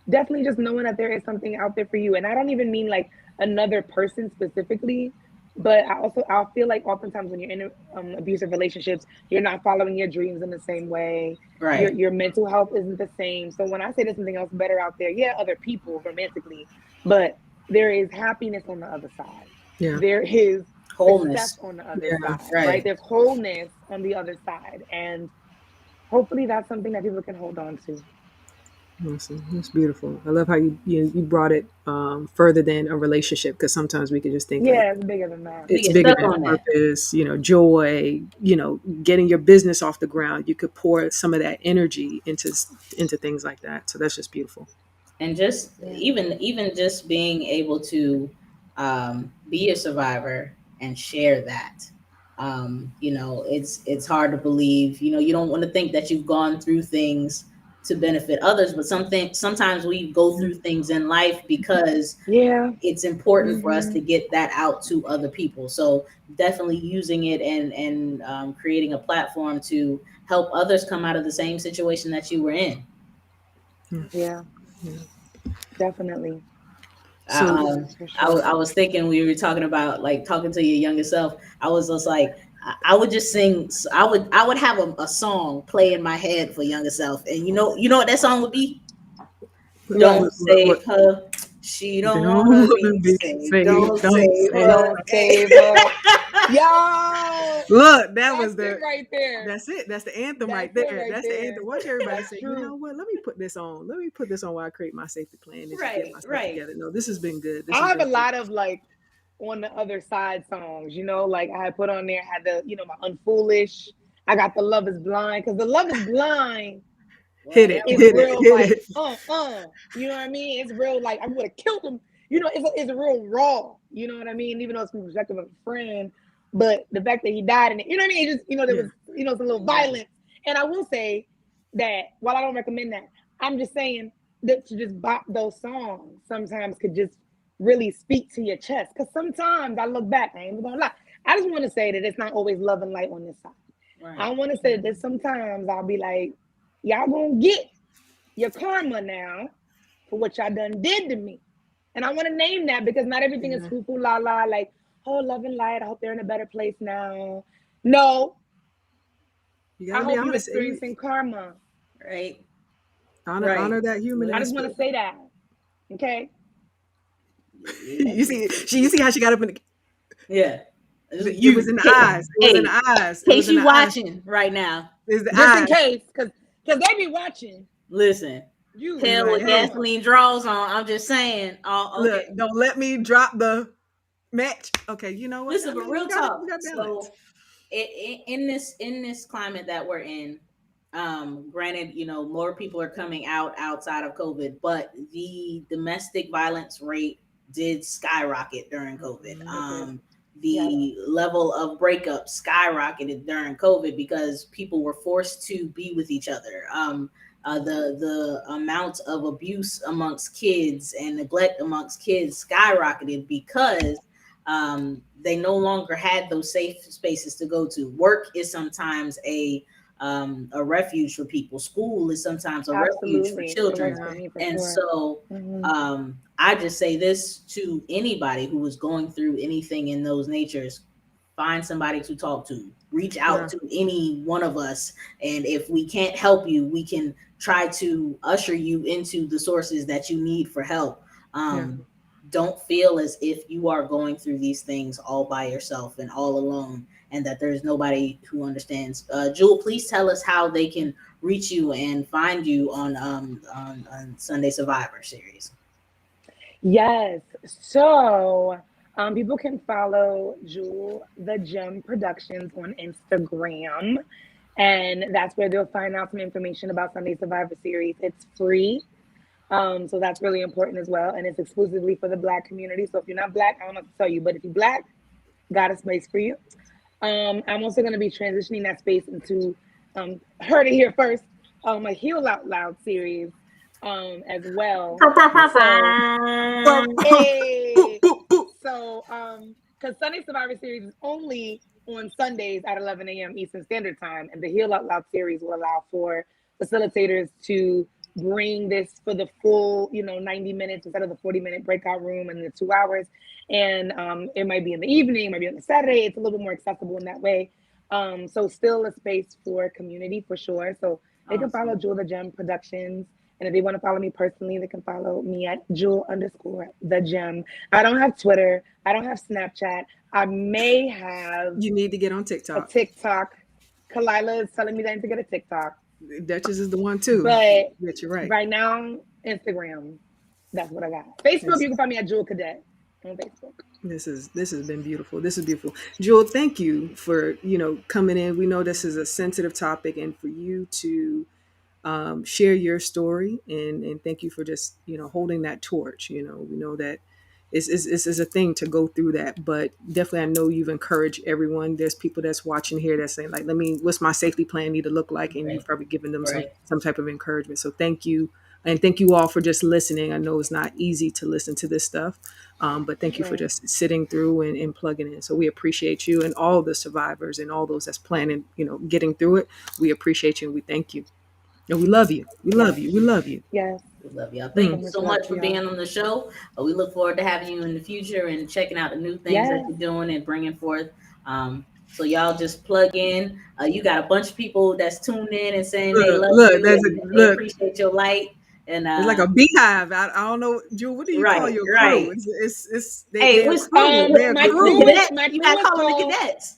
definitely just knowing that there is something out there for you. And I don't even mean like another person specifically, but I feel like oftentimes when you're in abusive relationships, you're not following your dreams in the same way. Right. Your mental health isn't the same. So when I say there's something else better out there, yeah, other people romantically, but there is happiness on the other side. Yeah. There is Wholeness. success on the other Yeah, side, right. right? There's wholeness on the other side. And hopefully that's something that people can hold on to. Awesome. That's beautiful. I love how you brought it further than a relationship, because sometimes we could just think like Yeah, it's bigger than that. We it's get bigger stuck than on that. purpose, joy, getting your business off the ground. You could pour some of that energy into things like that. So that's just beautiful. And just Yeah. even just being able to be a survivor and share that. It's hard to believe. You don't want to think that you've gone through things to benefit others, but sometimes we go through things in life because Yeah. it's important for us Mm-hmm. to get that out to other people. So definitely using it and creating a platform to help others come out of the same situation that you were in. Yeah, Yeah. definitely. I, So For I sure. was thinking we were talking about like talking to your younger self. I was just like, I would just sing. I would have a song play in my head for younger self, and you know what that song would be? Don't what save her. She don't wanna don't be be saved. saved, Don't don't save say. her. Don't save her. Yo, Look, that that's was it right there. that's it. That's the anthem right That's it there. right That's the there. anthem. Watch everybody That's say, you true. know what? Let me put this on. Let me put this on while I create my safety plan and just get Right, myself right. together. No, this has been good. This I has have a been good. lot of like on the other side songs, like I had put on there, had the, my unfoolish. I got the Love is Blind, because the Love is Blind Well, Hit it, that is one. hit it, real hit like, it. you know what I mean? It's real like I would have killed him. It's real raw, you know what I mean? Even though it's from the perspective of a friend, but the fact that he died in it, you know what I mean? It just, there Yeah. was, it's a little violence. And I will say that while I don't recommend that, I'm just saying that to just bop those songs sometimes could just really speak to your chest. Because sometimes I look back, I ain't even gonna lie. I just want to say that it's not always love and light on this side. I Right. want to say that sometimes I'll be like, y'all gonna get your karma now for what y'all done did to me. And I want to name that because not everything is Yeah. foo foo la la, like, oh, love and light. I hope they're in a better place now. No, You I gotta be hope you honest. experiencing karma. Right. Honor Right. that human I just want to aspect. say that. Okay. You see how she got up in Yeah. it was in the eyes. It was in Hey, the eyes. in It was case in you the eyes. watching right now, It's the Just in eyes. case, because they be watching listen. you It's Hell like, with hey, karma. gasoline draws on. I'm just saying. Oh, look, okay. don't let me drop the match. Okay, you know what? I Listen, but mean, real we talk. got balance. So, in this climate that we're in, granted, more people are coming out outside of COVID, but the domestic violence rate did skyrocket during COVID. Yep. The level of breakups skyrocketed during COVID because people were forced to be with each other. The amount of abuse amongst kids and neglect amongst kids skyrocketed because they no longer had those safe spaces to go to. Work is sometimes a refuge for people. School is sometimes a refuge for Absolutely. It was children. for me for And sure. so Mm-hmm. I just say this to anybody who is going through anything in those natures: find somebody to talk to, reach out Yeah. to any one of us. And if we can't help you, we can try to usher you into the sources that you need for help. Yeah. don't feel as if you are going through these things all by yourself and all alone, and that there's nobody who understands. Jewel, please tell us how they can reach you and find you on Sunday Survivor series. Yes. So people can follow Jewel the Gem Productions on Instagram. And that's where they'll find out some information about Sunday Survivor series. It's free. So that's really important as well. And it's exclusively for the Black community. So if you're not Black, I don't know what to tell you, but if you're Black, got a space for you. I'm also going to be transitioning that space into, heard it here first, a Heal Out Loud series as well. So, because Sunday Survivor series is only on Sundays at 11 a.m. Eastern Standard Time, and the Heal Out Loud series will allow for facilitators to bring this for the full, 90 minutes instead of the 40-minute breakout room and the 2 hours. And it might be in the evening, it might be on the Saturday. It's a little bit more accessible in that way. So still a space for community for sure. So they can follow Jewel the Gem Productions. And if they want to follow me personally, they can follow me at Jewel_the Gem. I don't have Twitter. I don't have Snapchat. I may have. You need to get on TikTok. A TikTok. Kalila is telling me that I need to get a TikTok. Duchess is the one too. But you're right. Right now, Instagram. That's what I got. Facebook, you can find me at Jewel Cadet on Facebook. This has been beautiful. This is beautiful. Jewel, thank you for coming in. We know this is a sensitive topic, and for you to share your story, and thank you for just holding that torch. We know that it's a thing to go through that, but definitely I know you've encouraged everyone. There's people that's watching here that's saying like, what's my safety plan need to look like, and you've probably given them some type of encouragement. So thank you, and thank you all for just listening. I know it's not easy to listen to this stuff, but thank you for just sitting through and plugging in. So we appreciate you, and all the survivors and all those that's planning getting through it. We appreciate you and we thank you. And we love you. We love you. We love you. Yes. We love y'all. Thank you so much for being on the show. We look forward to having you in the future and checking out the new things that you're doing and bringing forth. So y'all just plug in. You got a bunch of people that's tuned in and saying they love you. They appreciate your light. And it's like a beehive. I don't know, Jewel. What do you call your crew? Right. They're crew. You gotta call them the cadets.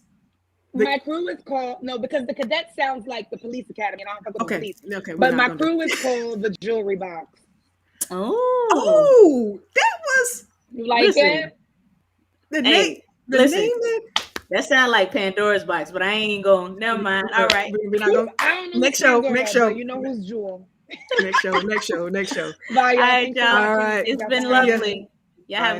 My crew is called because the cadet sounds like the police academy, and I don't talk about police. Okay, but my crew is called the Jewelry Box. Oh, that was you like that? The name. That sounds like Pandora's box, but I ain't going. Never mind. All right, we're not going. Next show. You know who's Jewel. Next show. Bye, y'all. All right, y'all. All right. It's been lovely. Y'all have a good